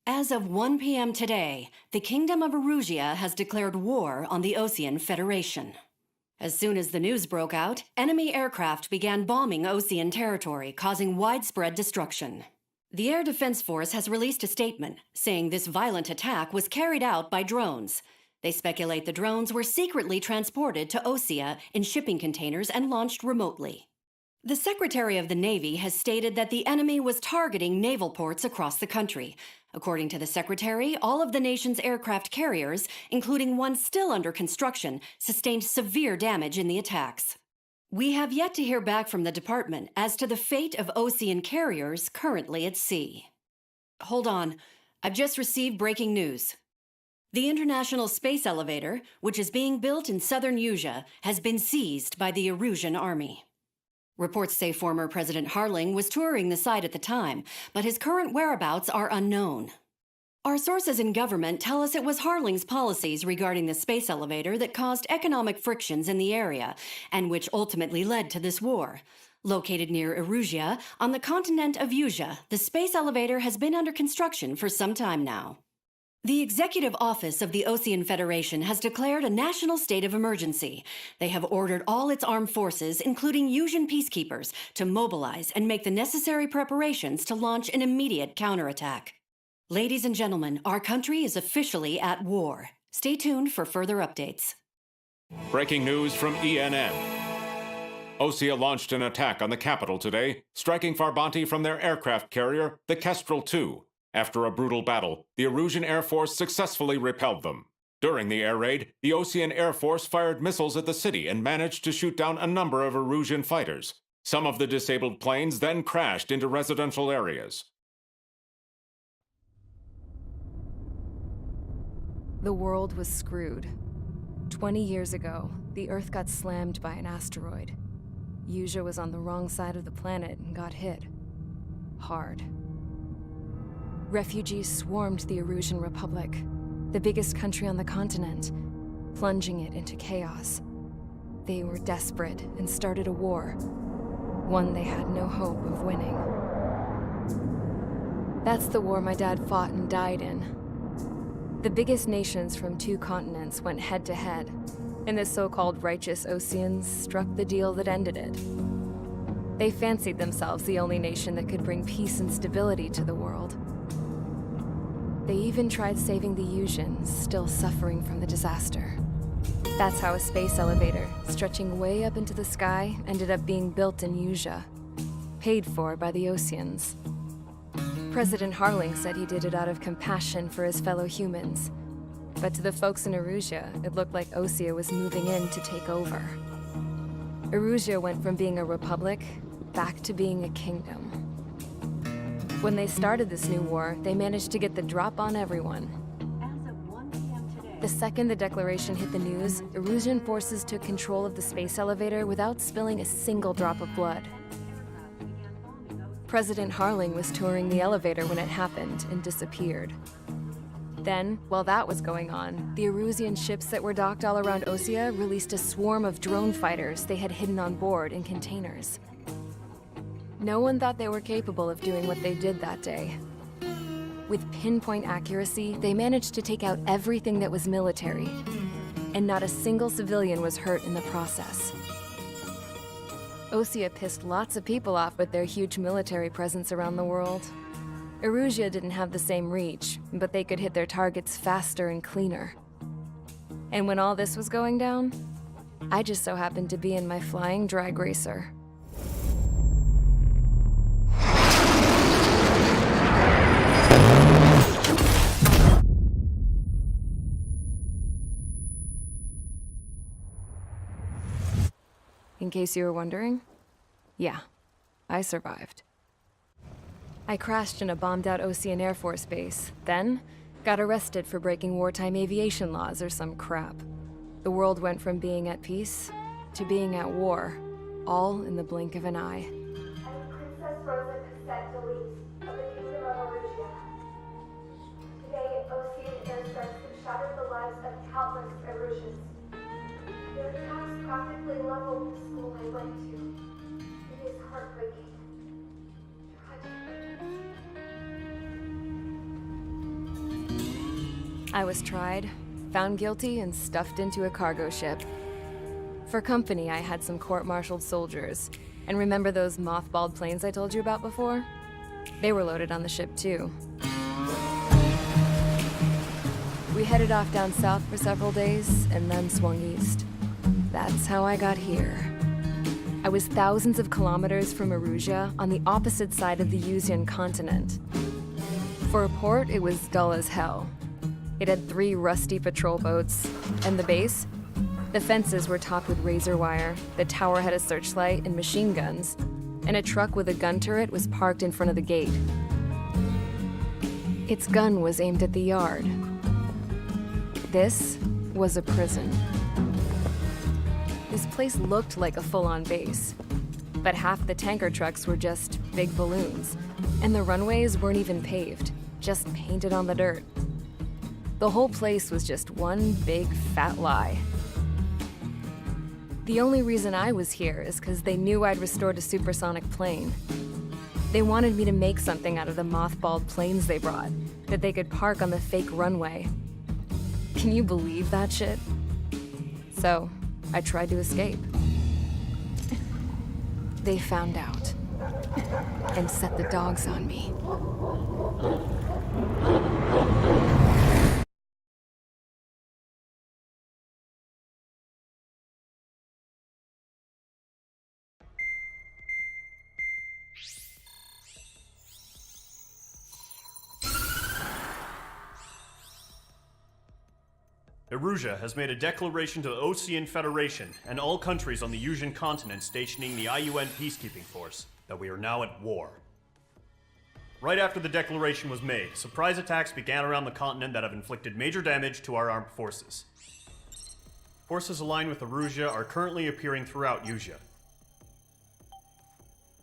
As of 1 p.m. today, the Kingdom of Erusia has declared war on the Ocean Federation. As soon as the news broke out, enemy aircraft began bombing Ocean territory, causing widespread destruction. The Air Defense Force has released a statement saying this violent attack was carried out by drones. They speculate the drones were secretly transported to Osea in shipping containers and launched remotely. The Secretary of the Navy has stated that the enemy was targeting naval ports across the country. According to the Secretary, all of the nation's aircraft carriers, including one still under construction, sustained severe damage in the attacks. We have yet to hear back from the department as to the fate of Ocean carriers currently at sea. Hold on, I've just received breaking news. The International Space Elevator, which is being built in southern Erusia, has been seized by the Erusian army. Reports say former President Harling was touring the site at the time, but his current whereabouts are unknown. Our sources in government tell us it was Harling's policies regarding the space elevator that caused economic frictions in the area, and which ultimately led to this war. Located near Erusia, on the continent of Erusia, the space elevator has been under construction for some time now. The Executive Office of the Ocean Federation has declared a national state of emergency. They have ordered all its armed forces, including Erusian peacekeepers, to mobilize and make the necessary preparations to launch an immediate counterattack. Ladies and gentlemen, our country is officially at war. Stay tuned for further updates. Breaking news from ENN. Osea launched an attack on the capital today, striking Farbanti from their aircraft carrier, the Kestrel II. After a brutal battle, the Erusian Air Force successfully repelled them. During the air raid, the Ocean Air Force fired missiles at the city and managed to shoot down a number of Erusian fighters. Some of the disabled planes then crashed into residential areas. The world was screwed. 20 years ago, the Earth got slammed by an asteroid. Erusia was on the wrong side of the planet and got hit. Hard. Refugees swarmed the Erusian Republic, the biggest country on the continent, plunging it into chaos. They were desperate and started a war, one they had no hope of winning. That's the war my dad fought and died in. The biggest nations from 2 continents went head-to-head, and the so-called righteous Oceans struck the deal that ended it. They fancied themselves the only nation that could bring peace and stability to the world. They even tried saving the Erusians, still suffering from the disaster. That's how a space elevator, stretching way up into the sky, ended up being built in Erusia, paid for by the Oceans. President Harling said he did it out of compassion for his fellow humans. But to the folks in Erusia, it looked like Osea was moving in to take over. Erusia went from being a republic back to being a kingdom. When they started this new war, they managed to get the drop on everyone. As of 1 p.m. today, The second the declaration hit the news, Erusian forces took control of the space elevator without spilling a single drop of blood. President Harling was touring the elevator when it happened and disappeared. Then, while that was going on, the Erusian ships that were docked all around Osea released a swarm of drone fighters they had hidden on board in containers. No one thought they were capable of doing what they did that day. With pinpoint accuracy, they managed to take out everything that was military, and not a single civilian was hurt in the process. Osea pissed lots of people off with their huge military presence around the world. Erusia didn't have the same reach, but they could hit their targets faster and cleaner. And when all this was going down, I just so happened to be in my flying drag racer. In case you were wondering, yeah, I survived. I crashed in a bombed-out Ocean Air Force base, then got arrested for breaking wartime aviation laws or some crap. The world went from being at peace to being at war, all in the blink of an eye. Princess Rosa Cassette Delise of the Kingdom of Erusia. Today, Ocean airstrikes have shattered the lives of countless Erusians. Their attacks practically leveled the school I went to. It is heartbreaking. Tragic. I was tried, found guilty, and stuffed into a cargo ship. For company, I had some court-martialed soldiers. And remember those mothballed planes I told you about before? They were loaded on the ship, too. We headed off down south for several days, and then swung east. That's how I got here. I was thousands of kilometers from Erusia, on the opposite side of the Yuzian continent. For a port, it was dull as hell. It had 3 rusty patrol boats, and the base? The fences were topped with razor wire, the tower had a searchlight and machine guns, and a truck with a gun turret was parked in front of the gate. Its gun was aimed at the yard. This was a prison. This place looked like a full-on base, but half the tanker trucks were just big balloons, and the runways weren't even paved, just painted on the dirt. The whole place was just one big fat lie. The only reason I was here is because they knew I'd restored a supersonic plane. They wanted me to make something out of the mothballed planes they brought, that they could park on the fake runway. Can you believe that shit? So, I tried to escape. They found out, and set the dogs on me. Erusia has made a declaration to the Ocean Federation and all countries on the Yuzian continent stationing the IUN peacekeeping force that we are now at war. Right after the declaration was made, surprise attacks began around the continent that have inflicted major damage to our armed forces. Forces aligned with Erusia are currently appearing throughout Yusia.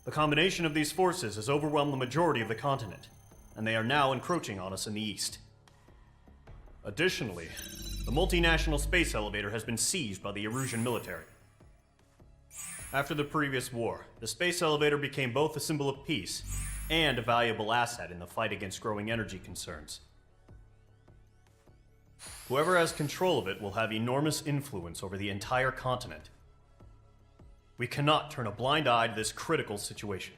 The combination of these forces has overwhelmed the majority of the continent, and they are now encroaching on us in the east. Additionally, the multinational space elevator has been seized by the Erusian military. After the previous war, the space elevator became both a symbol of peace and a valuable asset in the fight against growing energy concerns. Whoever has control of it will have enormous influence over the entire continent. We cannot turn a blind eye to this critical situation.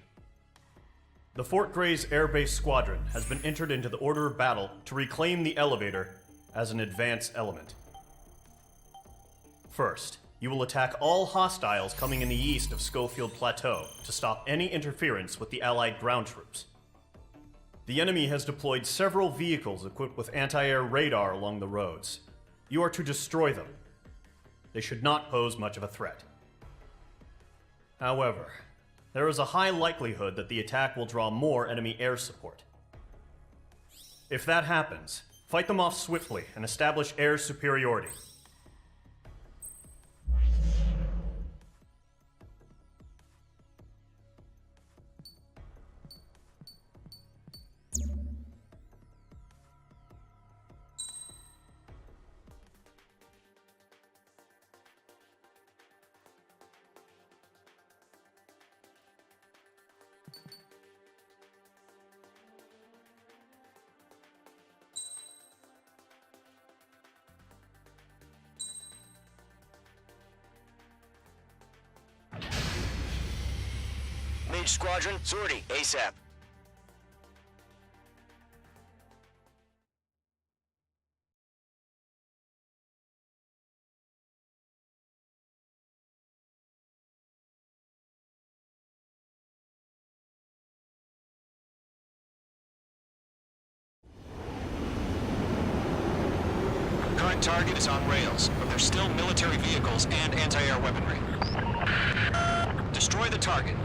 The Fort Gray's Air Base Squadron has been entered into the order of battle to reclaim the elevator as an advance element. First, you will attack all hostiles coming in the east of Schofield Plateau to stop any interference with the Allied ground troops. The enemy has deployed several vehicles equipped with anti-air radar along the roads. You are to destroy them. They should not pose much of a threat. However, there is a high likelihood that the attack will draw more enemy air support. If that happens, fight them off swiftly and establish air superiority. Mage Squadron, sortie, ASAP. Current target is on rails, but there's still military vehicles and anti-air weaponry. Destroy the target.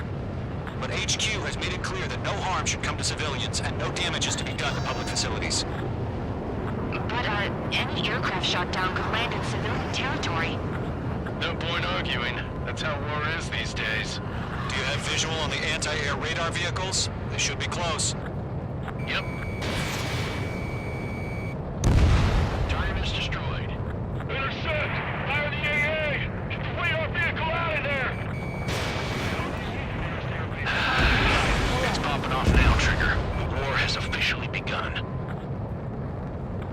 But HQ has made it clear that no harm should come to civilians and no damage is to be done to public facilities. But, any aircraft shot down could land in civilian territory. No point arguing. That's how war is these days. Do you have visual on the anti-air radar vehicles? They should be close. Yep. Target is destroyed. Intercept! Fire the AA! Flee our vehicle out of there! It's popping off now, Trigger. The war has officially begun.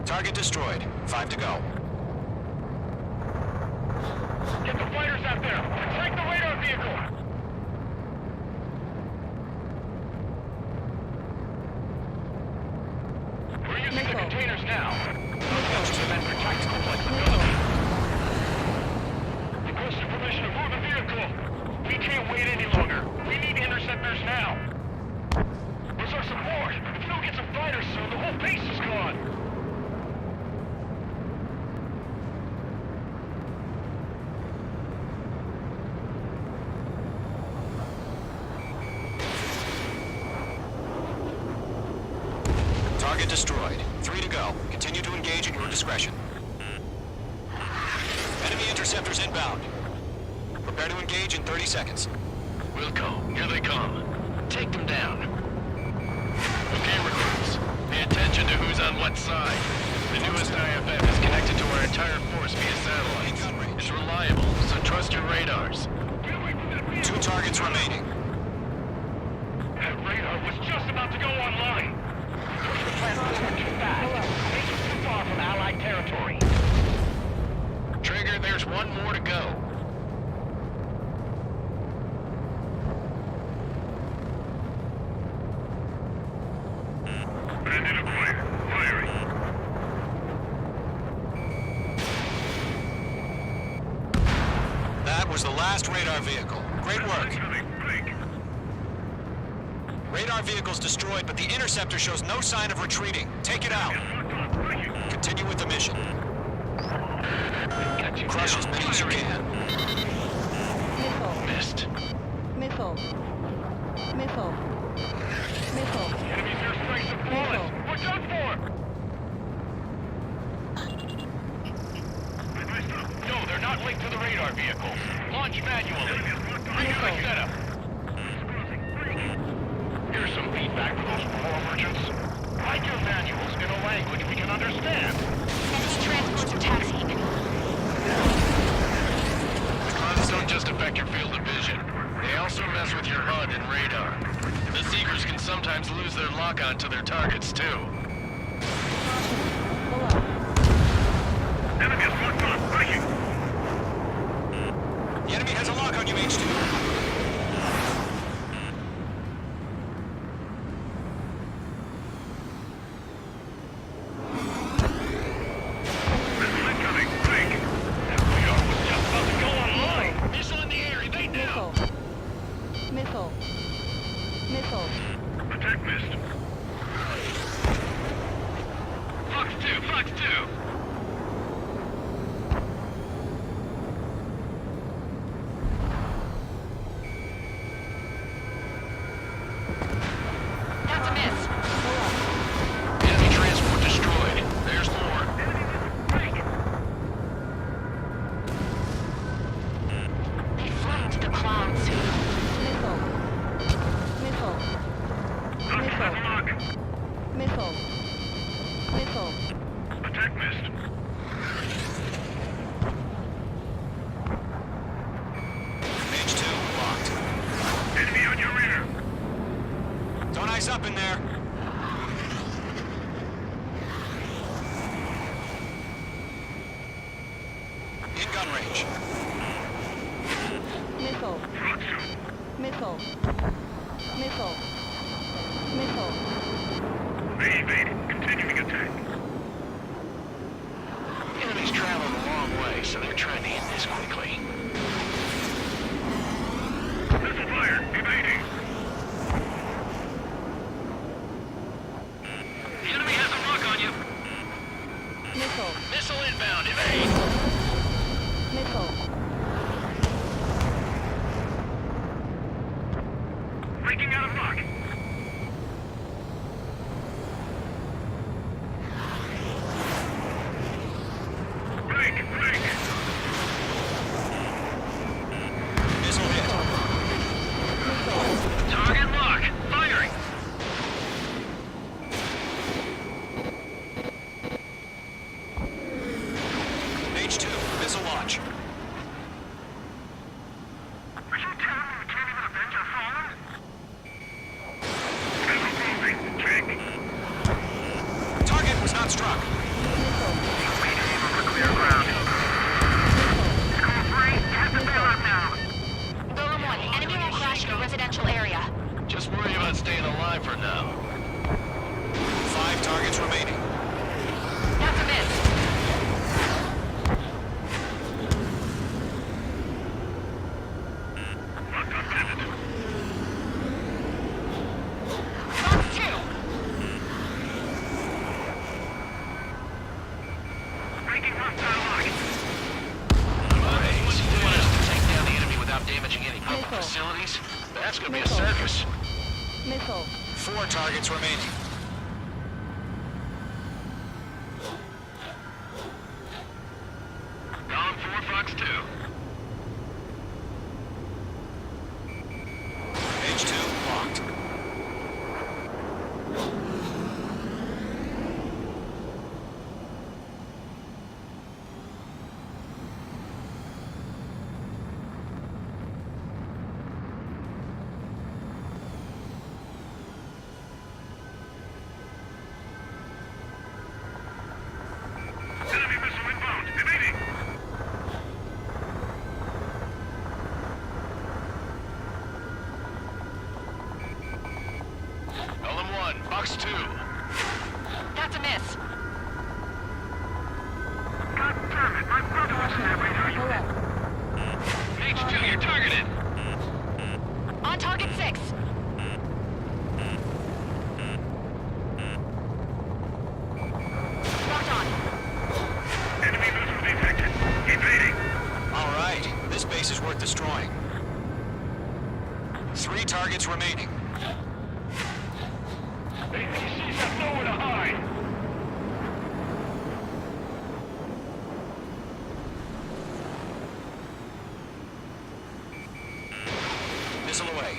Target destroyed. 5 to go. Get the fighters out there! Attack the radar vehicle! We're using the containers now. Those to prevent for tactical flexibility. Requesting permission to move the vehicle. We can't wait any longer. We need interceptors now. Where's our support? If we don't get some fighters soon, the whole base is gone. Target destroyed. 3 to go. Continue to engage at your discretion. Enemy interceptors inbound. Prepare to engage in 30 seconds. Wilco, here they come. Take them down. Okay, recruits. Pay attention to who's on what side. The newest IFF is connected to our entire force via satellite. It's reliable, so trust your radars. 2 targets remaining. That radar was just about to go online. The plan was too fast. Base was too far from Allied territory. Trigger, there's one more to go. Bandit acquired. Firing. That was the last radar vehicle. Great work. Incoming. Break. Radar vehicle's destroyed, but the interceptor shows no sign of retreating. Take it out. Breaking. Continue with the mission. Got you Crush down. as many as you Firing. can. Missed. Missile. Missile. Missile. Enemy's airstrikes have fallen. We're done for. No, they're not linked to the radar vehicle. Launch manually. Regular setup. Here's some feedback for those poor merchants. Write your manuals in a language we can understand. Enemy transports are taxiing. The clouds don't just affect your field of vision. They also mess with your HUD and radar. The Seekers can sometimes lose their lock-on to their targets, too. Enemy is locked on. Breaking. The enemy has a lock on you, H2. Incoming. Break. That radar was just about to go online. Missile in the air. Evade now. Missile. Missile. Attack missed. Fox 2. Fox 2. That's a miss. Enemy transport destroyed. There's more. They flew into the clouds. Missile. Missile. Missile. Missile. Missile. Attack missed. H2 locked. Enemy on your rear. Don't ice up in there. In gun range. Missile. Missile. Missile. Missile. They evaded. Continuing attack. Enemy's traveled a long way, so they're trying to end this quickly. Missile fired. Evading. The enemy has a lock on you. Missile. Missile inbound. Evade. Missile. Breaking out of lock. Break. Break. Missile hit. Target lock. Firing. H2, missile launch. targets remaining. That's a miss. Box 2. Breaking hostile line. Alright, you want us to take down the enemy without damaging any public Missile. facilities? That's gonna be a Missile. circus. Missile. 4 targets remaining. Column 4, Fox 2. H2 locked. Enemy missile inbound. Evading. Column 1, Fox 2. That's a miss. God damn it. My brother was in that radar. Pull up. H2, you're targeted. On target 6. Locked on. Enemy missile detected. Evading. All right, this base is worth destroying. 3 targets remaining. APCs have nowhere to hide. Missile away.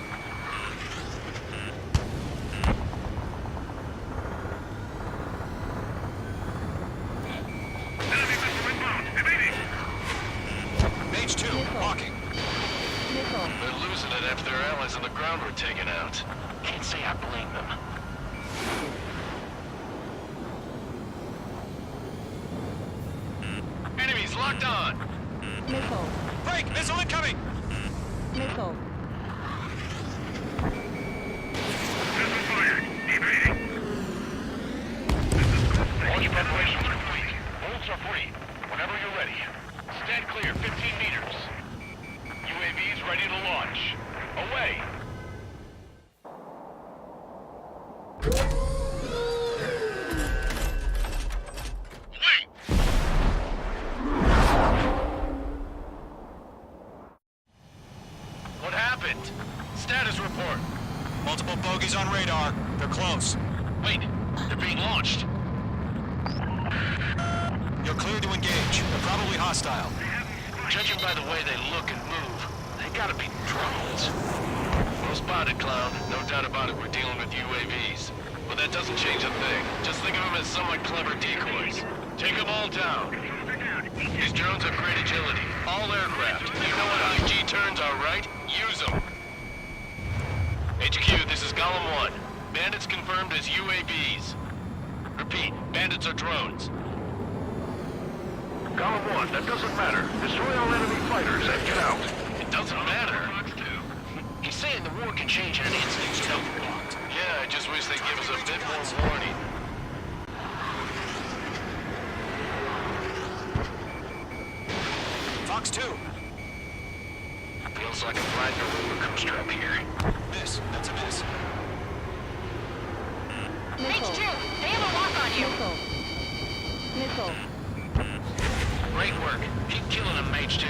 Enemy missile inbound. Evading. H2 walking. Missile. They're losing it after their allies on the ground were taken out. Can't say I blame them. Enemies locked on. Missile. Break! Missile incoming! Missile. Missile fired. Evading. Launch preparations complete. Bolts are free. Whenever you're ready. Stand clear 15 meters. UAVs ready to launch. Away. Wait. What happened? Status report. Multiple bogies on radar. They're close. Wait, they're being launched. You're clear to engage. They're probably hostile. Judging by the way they look and move, they gotta be drones. Well spotted, clown. No doubt about it, we're dealing with UAVs. But that doesn't change a thing. Just think of them as somewhat clever decoys. Take them all down. These drones have great agility. All aircraft. You know what high G turns are, right? Use them. HQ, this is Column 1. Bandits confirmed as UAVs. Repeat, bandits are drones. Column 1, that doesn't matter. Destroy all enemy fighters and get out. It doesn't matter. He's saying the war can change in an instant. Yeah, I just wish they'd give us a bit more warning. Fox 2. Feels like I'm riding a roller coaster up here. Miss. That's a miss. Missile. H2, they have a lock on you. Missile. Missile. Great work. Keep killing them, H2.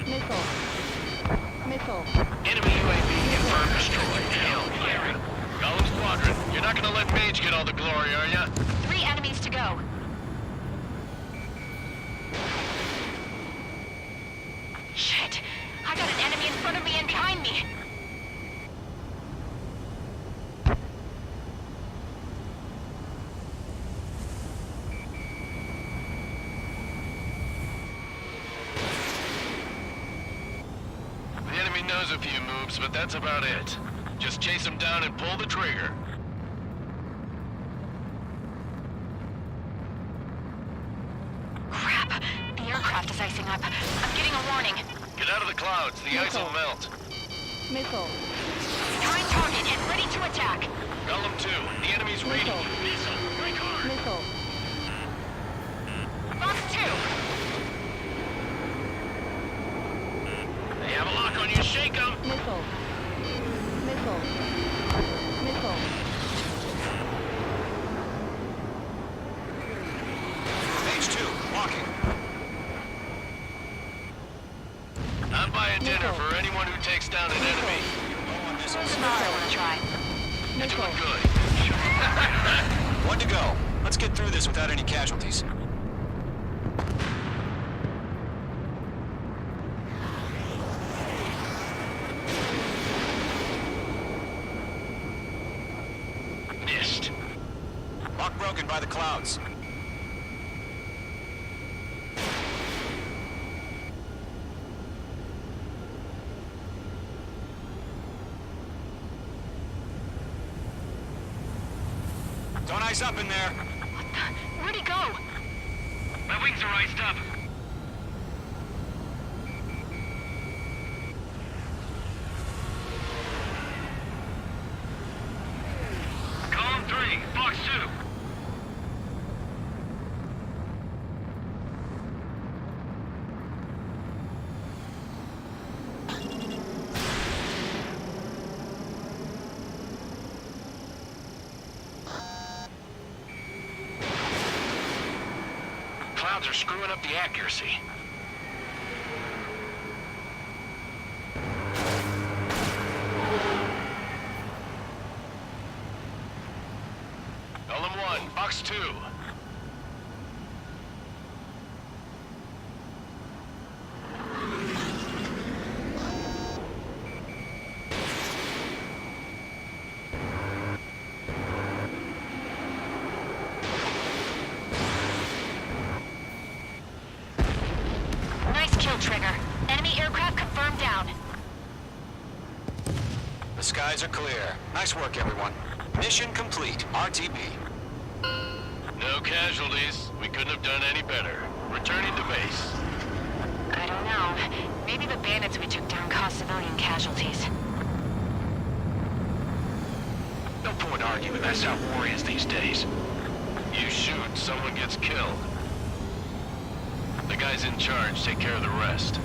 Missile. Missile. Enemy UAV confirmed destroyed. Hell yeah. Golem Squadron, you're not gonna let Mage get all the glory, are ya? 3 enemies to go. Shit. I got an enemy in front of me and behind me. The enemy knows a few moves, but that's about it. Just chase them down and pull the trigger. Crap. The aircraft is icing up. I'm getting a warning. Get out of the clouds. The ice will melt. Missile. Try and reading. Missile, break hard. Missile. Box 2. They have a lock on you, shake them. Missile. Missile. Missile. H2, walking. I'm buying dinner for anyone who takes down an enemy. Low on missiles. Smart, I want to try. You're doing good. One to go. Let's get through this without any casualties. Missed. Lock broken by the clouds. Don't ice up in there. Where'd he go? My wings are iced up. Column 3, box 2. Clouds are screwing up the accuracy. Column 1, box 2. Nice kill, Trigger. Enemy aircraft confirmed down. The skies are clear. Nice work, everyone. Mission complete. RTB. No casualties. We couldn't have done any better. Returning to base. I don't know. Maybe the bandits we took down caused civilian casualties. No point arguing. That's how war is these days. You shoot, someone gets killed. The guys in charge take care of the rest.